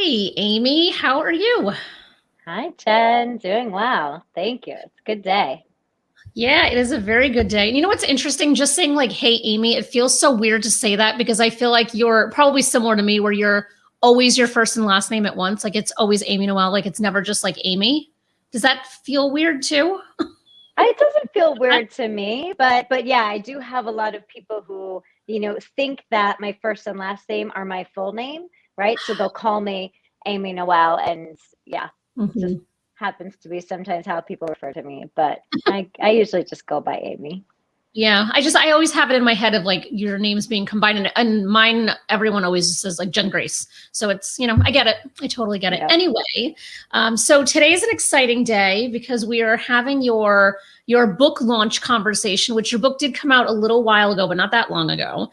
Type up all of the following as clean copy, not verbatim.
Hey, Amy, how are you? Hi, Jen. Doing well. Thank you. It's a good day. Yeah, it is a very good day. And you know what's interesting? Just saying, like, hey, Amy, it feels so weird to say that because I feel like you're probably similar to me where you're always your first and last name at once. Like, it's always Amy Noelle. Like, it's never just like Amy. Does that feel weird too? It doesn't feel weird to me, but yeah, I do have a lot of people who, think that my first and last name are my full name, right? So they'll call me Amy Noel, and yeah, it just Mhm. happens to be sometimes how people refer to me, but I usually just go by Amy. Yeah, I always have it in my head of like your names being combined, and mine, everyone always says like Jen Grace. So it's, I get it. I totally get it. Yep. Anyway, so today's an exciting day because we are having your book launch conversation, which your book did come out a little while ago, but not that long ago.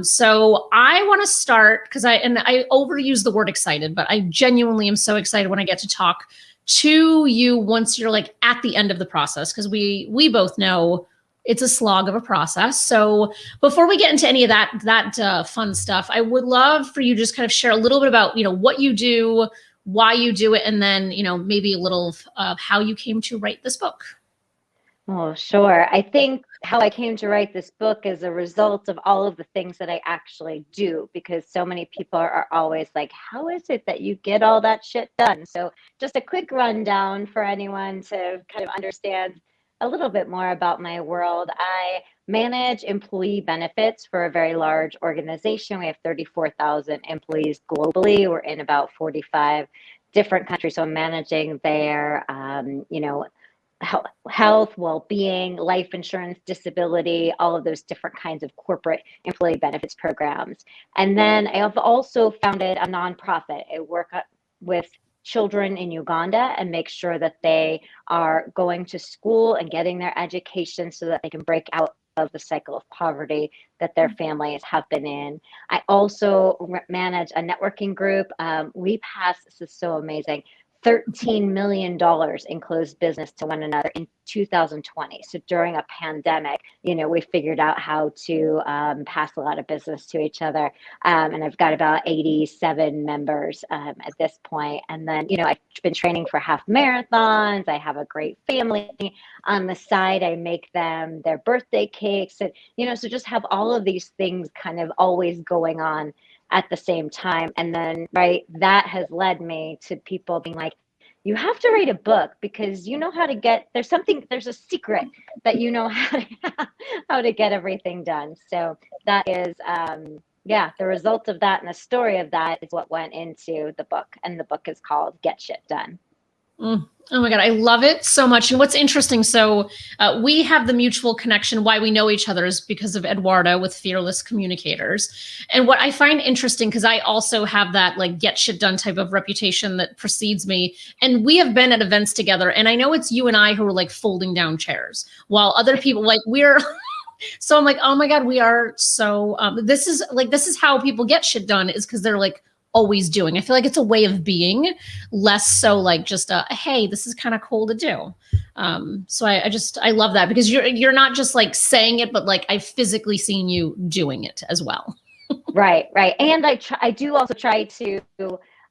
So I want to start because I overuse the word excited, but I genuinely am so excited when I get to talk to you once you're like at the end of the process because we both know it's a slog of a process. So before we get into any of that fun stuff, I would love for you to just kind of share a little bit about what you do, why you do it, and then maybe a little of how you came to write this book. Oh, sure. I think how I came to write this book is a result of all of the things that I actually do, because so many people are always like, how is it that you get all that shit done? So, just a quick rundown for anyone to kind of understand a little bit more about my world. I manage employee benefits for a very large organization. We have 34,000 employees globally. We're in about 45 different countries. So, I'm managing their, health, well-being, life insurance, disability, all of those different kinds of corporate employee benefits programs. And then I have also founded a nonprofit. I work with children in Uganda and make sure that they are going to school and getting their education so that they can break out of the cycle of poverty that their families have been in. I also manage a networking group. We passed, this is so amazing, $13 million in closed business to one another in 2020. So during a pandemic, we figured out how to pass a lot of business to each other. And I've got about 87 members at this point. And then, I've been training for half marathons. I have a great family on the side. I make them their birthday cakes. And, so just have all of these things kind of always going on at the same time. And then, right, that has led me to people being like, you have to write a book because you know how to get, there's a secret that you know how to get everything done. So that is, yeah, the result of that and the story of that is what went into the book. And the book is called Get Shit Done. Oh my God, I love it so much. And what's interesting, so we have the mutual connection. Why we know each other is because of Eduardo with Fearless Communicators. And what I find interesting, because I also have that like get shit done type of reputation that precedes me. And we have been at events together. And I know it's you and I who are like folding down chairs while other people like we're so I'm like, oh my God, we are so this is how people get shit done is because they're like always doing. I feel like it's a way of being, less so like just a hey, this is kind of cool to do. So I love that because you're not just like saying it, but like I've physically seen you doing it as well. Right, right. And I do also try to,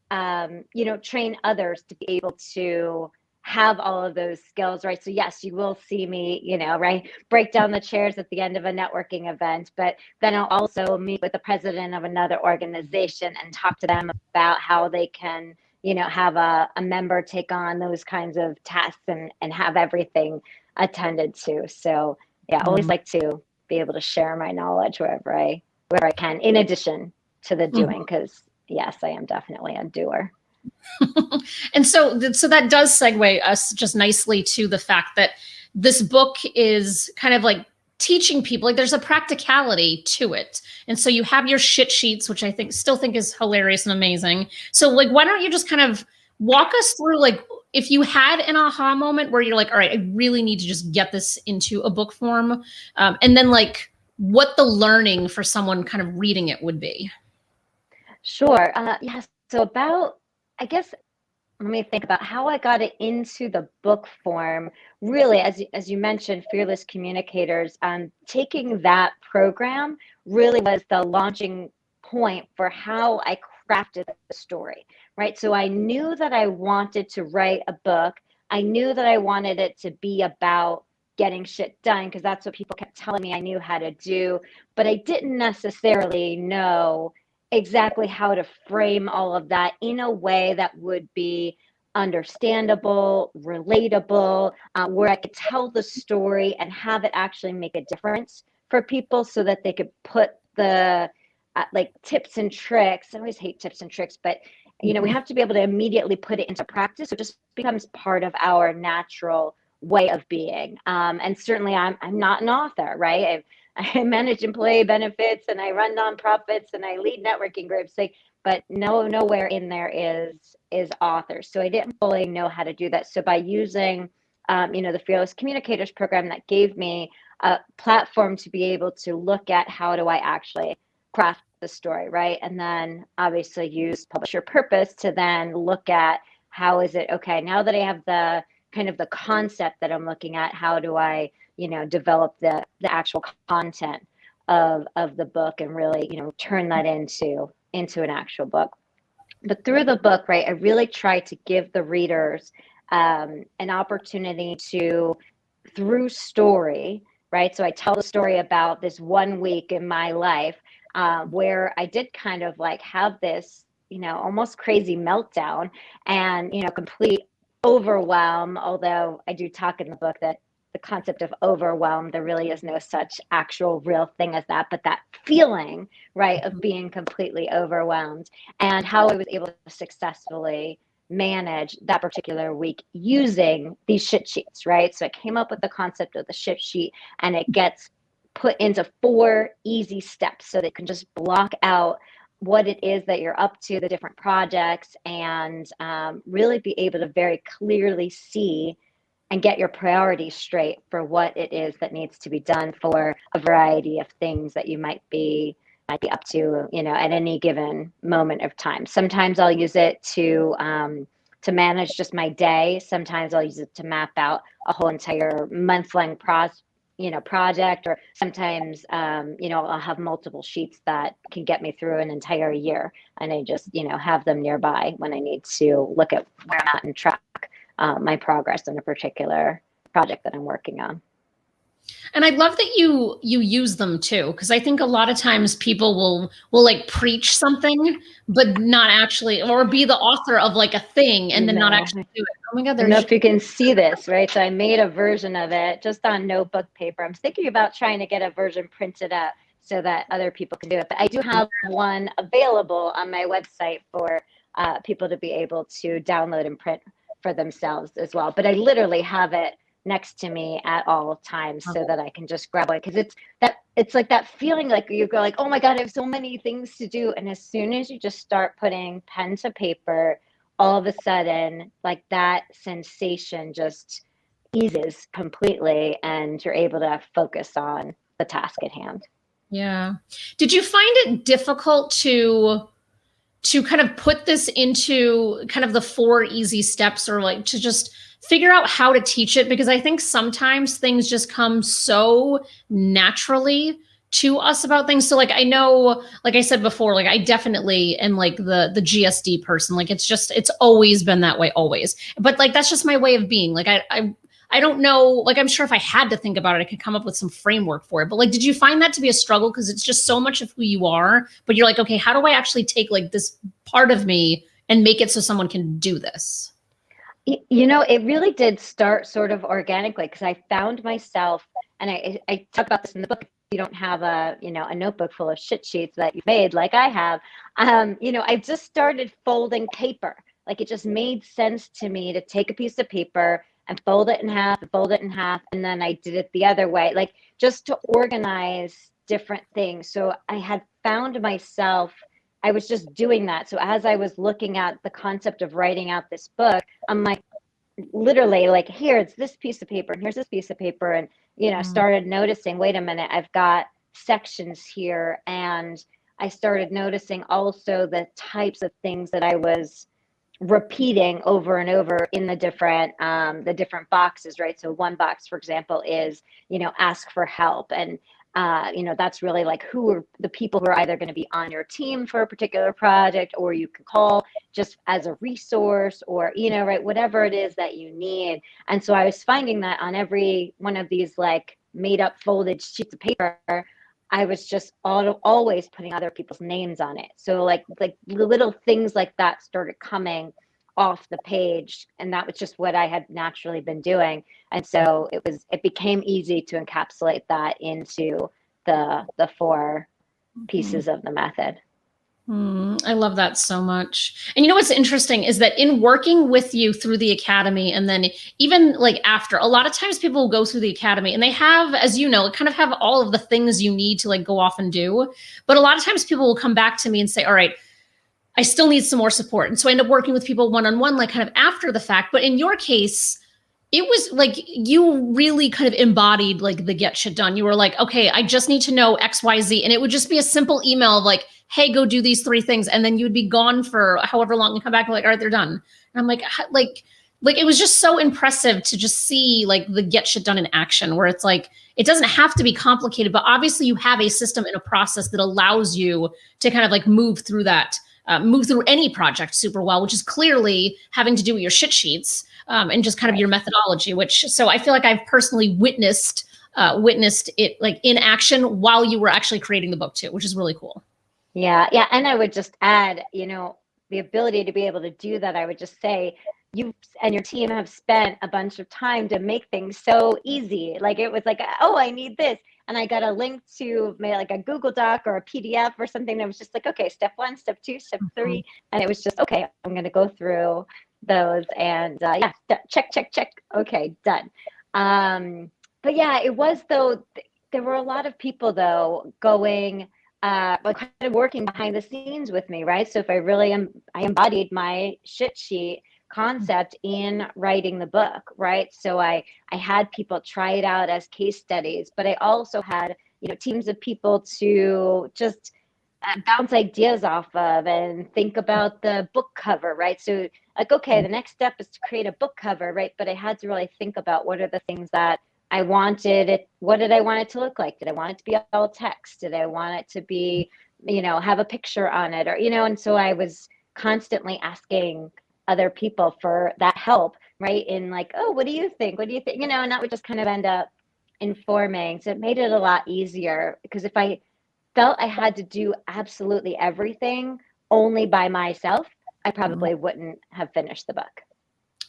train others to be able to have all of those skills, right? So yes, you will see me, right, break down the chairs at the end of a networking event, but then I'll also meet with the president of another organization and talk to them about how they can, have a member take on those kinds of tasks and have everything attended to. So yeah, I always like to be able to share my knowledge wherever I can, in addition to the Mhm. doing, because yes, I am definitely a doer. And so that does segue us just nicely to the fact that this book is kind of like teaching people like there's a practicality to it. And so you have your shit sheets, which I think is hilarious and amazing. So like why don't you just kind of walk us through like if you had an aha moment where you're like, all right, I really need to just get this into a book form, and then like what the learning for someone kind of reading it would be. Sure. Yes. So I guess, let me think about how I got it into the book form. Really, as you mentioned, Fearless Communicators, taking that program really was the launching point for how I crafted the story, right? So I knew that I wanted to write a book. I knew that I wanted it to be about getting shit done because that's what people kept telling me I knew how to do, but I didn't necessarily know exactly how to frame all of that in a way that would be understandable, relatable, where I could tell the story and have it actually make a difference for people so that they could put the like tips and tricks. I always hate tips and tricks, but you know, we have to be able to immediately put it into practice. So it just becomes part of our natural way of being. And certainly I'm not an author, right? I manage employee benefits and I run nonprofits and I lead networking groups, like, but nowhere in there is author. So I didn't fully know how to do that. So by using, you know, the Fearless Communicators program, that gave me a platform to be able to look at how do I actually craft the story, right? And then obviously use Publisher Purpose to then look at how is it, okay, now that I have the kind of the concept that I'm looking at, how do I, you know, develop the actual content of the book and really, you know, turn that into an actual book. But through the book, right, I really try to give the readers an opportunity to, through story, right? So I tell the story about this one week in my life where I did kind of like have this, you know, almost crazy meltdown and, you know, complete overwhelm. Although I do talk in the book that the concept of overwhelm, there really is no such actual real thing as that, but that feeling, right, of being completely overwhelmed and how I was able to successfully manage that particular week using these shit sheets, right? So I came up with the concept of the shit sheet and it gets put into 4 easy steps so they can just block out what it is that you're up to, the different projects, and really be able to very clearly see and get your priorities straight for what it is that needs to be done for a variety of things that you might be up to, you know, at any given moment of time. Sometimes I'll use it to manage just my day. Sometimes I'll use it to map out a whole entire month-long project, or sometimes, you know, I'll have multiple sheets that can get me through an entire year, and I just, you know, have them nearby when I need to look at where I'm at and track my progress in a particular project that I'm working on. And I love that you use them too, because I think a lot of times people will like preach something, but not actually, or be the author of like a thing and then not actually do it. Oh my God, I don't know if you can see this, right? So I made a version of it just on notebook paper. I'm thinking about trying to get a version printed up so that other people can do it. But I do have one available on my website for people to be able to download and print for themselves as well. But I literally have it next to me at all times so that I can just grab it, because it's like that feeling like you go like, oh my God, I have so many things to do. And as soon as you just start putting pen to paper, all of a sudden, like that sensation just eases completely and you're able to focus on the task at hand. Yeah. Did you find it difficult to kind of put this into kind of the 4 easy steps, or like to just figure out how to teach it? Because I think sometimes things just come so naturally to us about things. So like, I know, like I said before, like I definitely am like the GSD person. Like it's always been that way, always. But like, that's just my way of being. Like I don't know, like I'm sure if I had to think about it, I could come up with some framework for it. But like, did you find that to be a struggle? Because it's just so much of who you are, but you're like, okay, how do I actually take like this part of me and make it so someone can do this? You know, it really did start sort of organically, because I found myself, and I talk about this in the book. If you don't have a, you know, a notebook full of shit sheets that you've made like I have, you know, I just started folding paper. Like it just made sense to me to take a piece of paper and fold it in half, and then I did it the other way, like just to organize different things. So I had found myself, I was just doing that. So as I was looking at the concept of writing out this book, I'm like, literally like, here, it's this piece of paper, and here's this piece of paper. And, you know, started noticing, wait a minute, I've got sections here. And I started noticing also the types of things that I was repeating over and over in the different boxes, right? So one box, for example, is, you know, ask for help. And That's really like who are the people who are either going to be on your team for a particular project, or you can call just as a resource, or, right, whatever it is that you need. And so I was finding that on every one of these like made up folded sheets of paper, I was just always putting other people's names on it. So like little things like that started coming off the page, and that was just what I had naturally been doing. And so it became easy to encapsulate that into the four pieces of the method. I love that so much. And what's interesting is that in working with you through the academy, and then even like after, a lot of times people will go through the academy and they have, as you know, kind of have all of the things you need to like go off and do. But a lot of times people will come back to me and say, all right, I still need some more support. And so I end up working with people one-on-one, like kind of after the fact. But in your case, it was like you really kind of embodied like the get shit done. You were like, okay, I just need to know X, Y, Z. And it would just be a simple email of like, hey, go do these 3 things. And then you'd be gone for however long and come back and like, all right, they're done. And I'm like it was just so impressive to just see like the get shit done in action, where it's like, it doesn't have to be complicated, but obviously you have a system and a process that allows you to kind of like move through that. Move through any project super well, which is clearly having to do with your shit sheets and just kind of your methodology, so I feel like I've personally witnessed it like in action while you were actually creating the book too, which is really cool. Yeah. And I would just add, the ability to be able to do that. I would just say, you and your team have spent a bunch of time to make things so easy. Like it was like, oh, I need this. And I got a link to like a Google Doc or a PDF or something that was just like, okay, step 1, step 2, step 3. And it was just, okay, I'm going to go through those and check. Okay, done. But yeah, it was though, there were a lot of people though going, like kind of working behind the scenes with me, right? So if I embodied my shit sheet concept in writing the book, right? So I had people try it out as case studies, but I also had, teams of people to just bounce ideas off of and think about the book cover, right? So like, okay, the next step is to create a book cover, right? But I had to really think about what are the things that I wanted it. What did I want it to look like? Did I want it to be all text? Did I want it to be, have a picture on it, or, and so I was constantly asking other people for that help, right? In like, oh, what do you think? What do you think? And that would just kind of end up informing. So it made it a lot easier, because if I felt I had to do absolutely everything only by myself, I probably wouldn't have finished the book.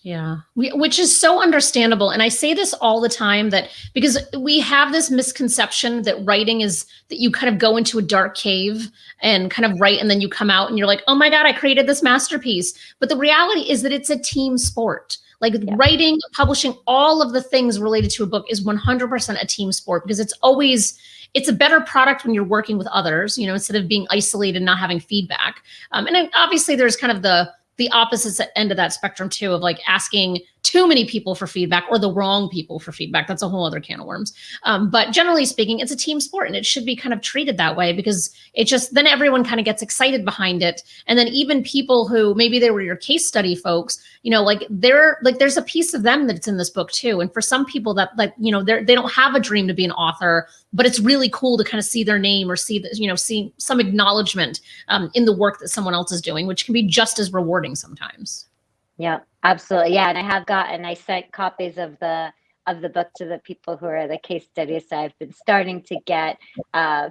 Yeah, which is so understandable. And I say this all the time, that because we have this misconception that writing is that you kind of go into a dark cave and kind of write, and then you come out and you're like, oh my God, I created this masterpiece. But the reality is that it's a team sport. Like writing, publishing, all of the things related to a book is 100% a team sport, because it's a better product when you're working with others, instead of being isolated and not having feedback. And obviously there's kind of the opposite end of that spectrum too, of like asking too many people for feedback or the wrong people for feedback. That's a whole other can of worms. But generally speaking, it's a team sport, and it should be kind of treated that way, because it just, then everyone kind of gets excited behind it. And then even people who maybe they were your case study folks, there's a piece of them that's in this book too. And for some people that they don't have a dream to be an author, but it's really cool to kind of see their name or see some acknowledgement in the work that someone else is doing, which can be just as rewarding sometimes. Yeah, absolutely. Yeah. And I sent copies of the book to the people who are the case studies. So I've been starting to get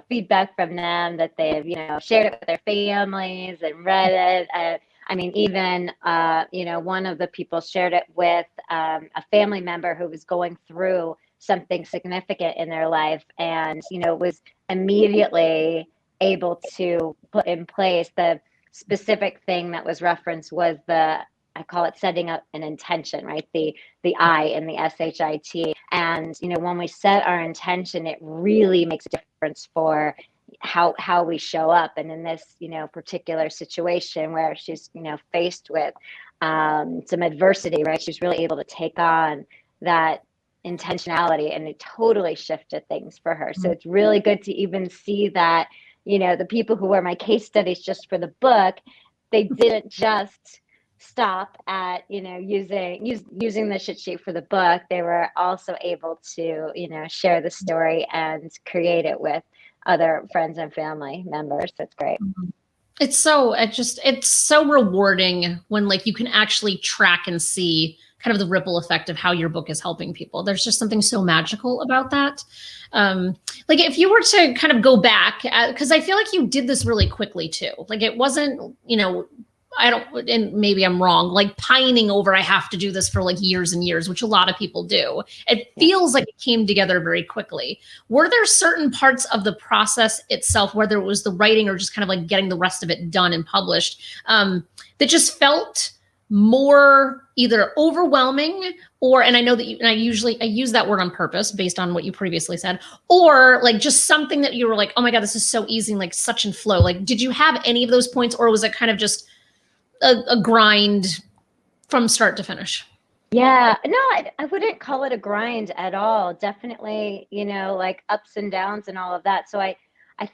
feedback from them that they've, shared it with their families and read it. I mean, even, one of the people shared it with a family member who was going through something significant in their life, and, was immediately able to put in place the specific thing that was referenced was I call it setting up an intention, right? The I in the SHIT. And, when we set our intention, it really makes a difference for how we show up. And in this, particular situation where she's, faced with some adversity, right? She's really able to take on that intentionality, and it totally shifted things for her. So it's really good to even see that, the people who were my case studies just for the book, they didn't just stop at, using the shit sheet for the book. They were also able to, share the story and create it with other friends and family members. That's great. It's so rewarding when like you can actually track and see kind of the ripple effect of how your book is helping people. There's just something so magical about that. Like if you were to kind of go back, because I feel like you did this really quickly too. Like it wasn't, I don't, and maybe I'm wrong, like pining over, I have to do this for like years and years, which a lot of people do. It feels like it came together very quickly. Were there certain parts of the process itself, whether it was the writing or just kind of like getting the rest of it done and published, that just felt more either overwhelming or, and I know that I use that word on purpose based on what you previously said, or like just something that you were like, oh my God, this is so easy and like such in flow. Like, did you have any of those points, or was it kind of just a grind from start to finish? Yeah, no, I wouldn't call it a grind at all. Definitely, like ups and downs and all of that. So I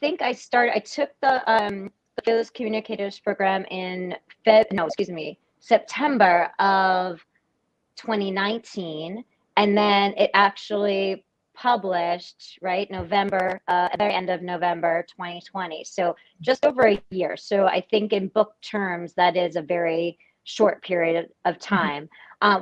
think I took the Fearless Communicators program in September of 2019. And then it actually published, right, November, very end of November 2020. So just over a year. So I think in book terms, that is a very short period of time.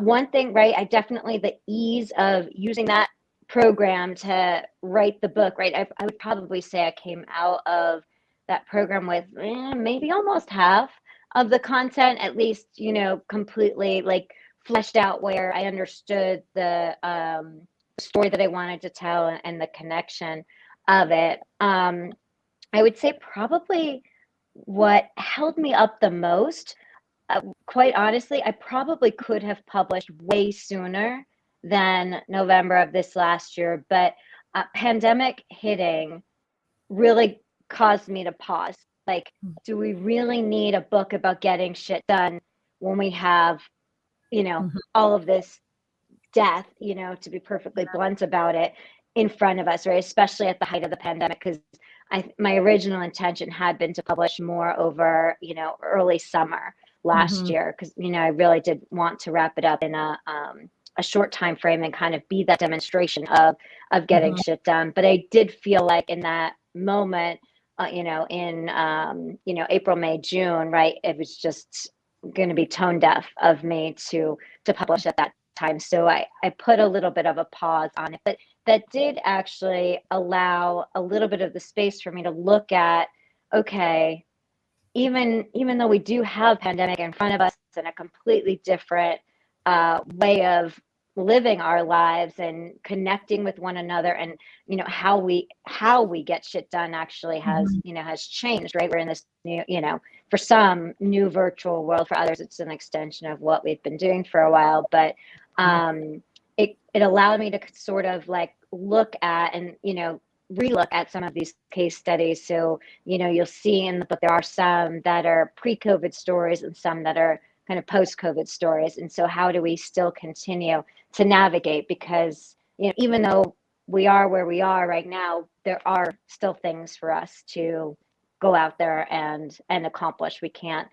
One thing, right, the ease of using that program to write the book, right, I would probably say I came out of that program with maybe almost half of the content, at least, completely like fleshed out, where I understood the story that I wanted to tell and the connection of it. I would say probably what held me up the most, quite honestly, I probably could have published way sooner than November of this last year, but pandemic hitting really caused me to pause. Like, do we really need a book about getting shit done when we have, all of this death, to be perfectly blunt about it, in front of us, right? Especially at the height of the pandemic, because my original intention had been to publish more over, early summer last year, because, I really did want to wrap it up in a short time frame and kind of be that demonstration of getting shit done. But I did feel like in that moment, in April, May, June, right, it was just going to be tone deaf of me to publish at that time. So I put a little bit of a pause on it, but that did actually allow a little bit of the space for me to look at, okay, even though we do have pandemic in front of us and a completely different way of living our lives and connecting with one another, and how we get shit done actually has changed, right? We're in this new, for some, new virtual world. For others, it's an extension of what we've been doing for a while. But it allowed me to sort of like look at and relook at some of these case studies. So you'll see in the book there are some that are pre-COVID stories and some that are kind of post-COVID stories. And so how do we still continue to navigate? Because even though we are where we are right now, there are still things for us to go out there and accomplish. We can't,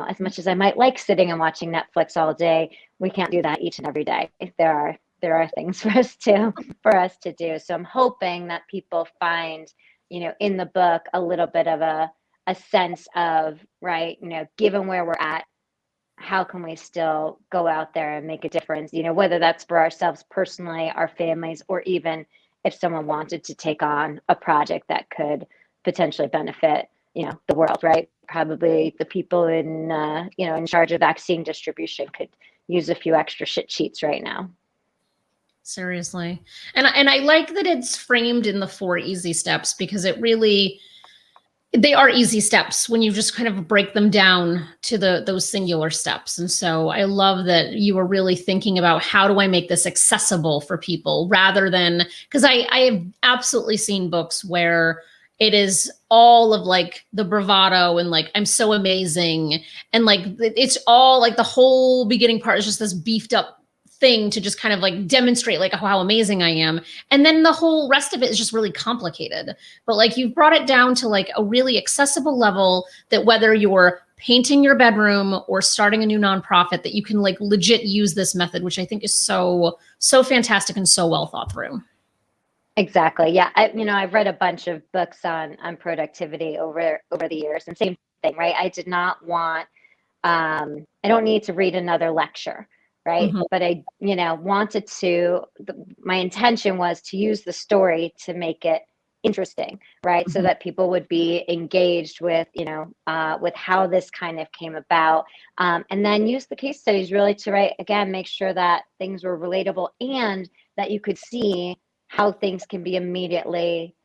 as much as I might like sitting and watching Netflix all day, we can't do that each and every day. There are things for us to do. So I'm hoping that people find, in the book a little bit of a sense of, right, given where we're at, how can we still go out there and make a difference, whether that's for ourselves personally, our families, or even if someone wanted to take on a project that could potentially benefit, the world, right? Probably the people in charge of vaccine distribution could use a few extra shit sheets right now. Seriously. And I like that it's framed in the 4 easy steps, because they are easy steps when you just kind of break them down to those singular steps. And so I love that you were really thinking about, how do I make this accessible for people, rather than, because I have absolutely seen books where it is all of like the bravado and like, I'm so amazing. And like, it's all like the whole beginning part is just this beefed up thing to just kind of like demonstrate like how amazing I am. And then the whole rest of it is just really complicated. But like, you've brought it down to like a really accessible level that whether you're painting your bedroom or starting a new nonprofit, that you can like legit use this method, which I think is so fantastic and so well thought through. Exactly. Yeah. I've read a bunch of books on productivity over the years, and same thing, right? I did not want, I don't need to read another lecture, right? Mhm. But I, wanted to, my intention was to use the story to make it interesting, right? So Mhm. that people would be engaged with, with how this kind of came about. And then use the case studies really to, right, again, make sure that things were relatable and that you could see how things can be immediately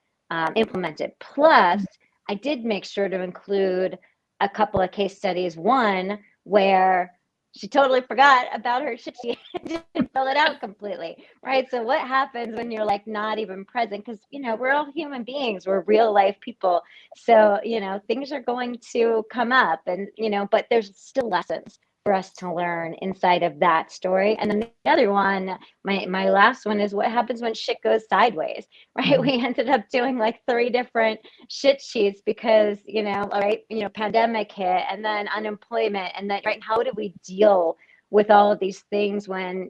implemented. Plus, I did make sure to include a couple of case studies. One where she totally forgot about her shit sheet and didn't fill it out completely, right? So what happens when you're like not even present? Because, we're all human beings, we're real life people. So, things are going to come up, and, but there's still lessons for us to learn inside of that story. And then the other one, my last one, is what happens when shit goes sideways, right? We ended up doing like 3 different shit sheets because, pandemic hit, and then unemployment, and then, right, how do we deal with all of these things when,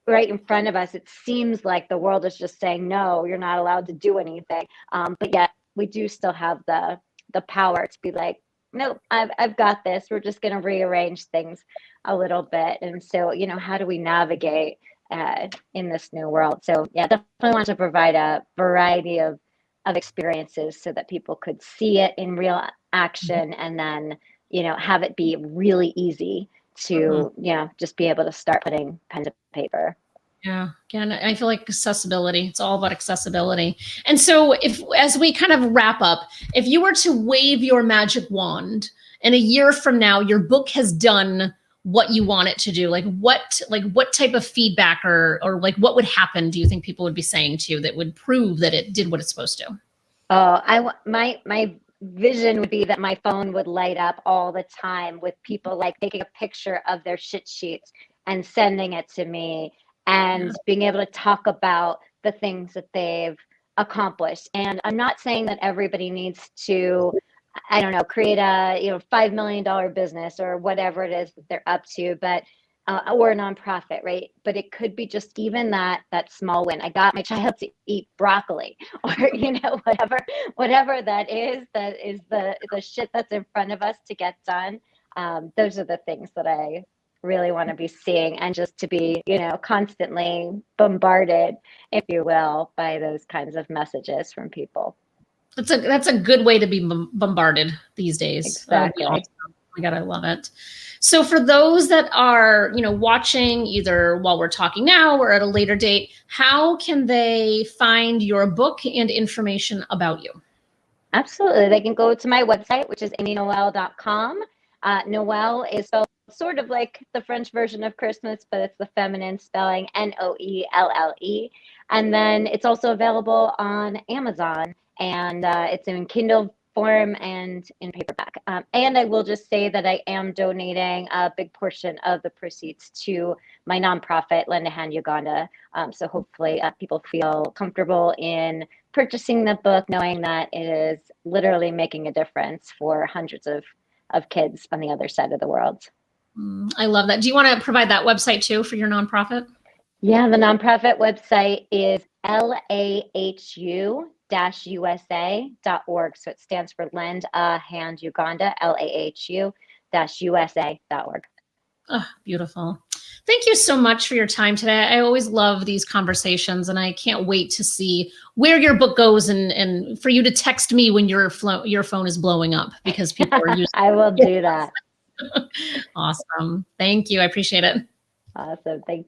right in front of us, it seems like the world is just saying, no, you're not allowed to do anything. But yet we do still have the power to be like, nope, I've got this. We're just going to rearrange things a little bit. And so, how do we navigate in this new world? So yeah, definitely want to provide a variety of experiences so that people could see it in real action, and then, have it be really easy to, just be able to start putting pen to paper. Yeah. Again, I feel like accessibility, it's all about accessibility. And so as we kind of wrap up, if you were to wave your magic wand and a year from now, your book has done what you want it to do, what type of feedback or like what would happen, do you think people would be saying to you that would prove that it did what it's supposed to? Oh, my vision would be that my phone would light up all the time with people like taking a picture of their shit sheets and sending it to me, and being able to talk about the things that they've accomplished. And I'm not saying that everybody needs to, I don't know, create a, $5 million business or whatever it is that they're up to, but or a nonprofit, right? But it could be just even that small win. I got my child to eat broccoli, or whatever that is the shit that's in front of us to get done. Those are the things that I really want to be seeing, and just to be, constantly bombarded, if you will, by those kinds of messages from people. That's a good way to be bombarded these days. That would be Exactly. awesome. Oh my God, I love it. So for those that are, watching either while we're talking now or at a later date, how can they find your book and information about you? Absolutely. They can go to my website, which is amynoelle.com. Noelle is spelled sort of like the French version of Christmas, but it's the feminine spelling, Noelle. And then it's also available on Amazon, and it's in Kindle form and in paperback. And I will just say that I am donating a big portion of the proceeds to my nonprofit, Lend a Hand Uganda. So hopefully people feel comfortable in purchasing the book, knowing that it is literally making a difference for hundreds of kids on the other side of the world. I love that. Do you want to provide that website too for your nonprofit? Yeah, the nonprofit website is lahu-usa.org. So it stands for Lend a Hand Uganda, lahu-usa.org. Oh, beautiful. Thank you so much for your time today. I always love these conversations, and I can't wait to see where your book goes, and for you to text me when your phone is blowing up, because people are using I will do that. Awesome. Thank you. I appreciate it. Awesome. Thank you.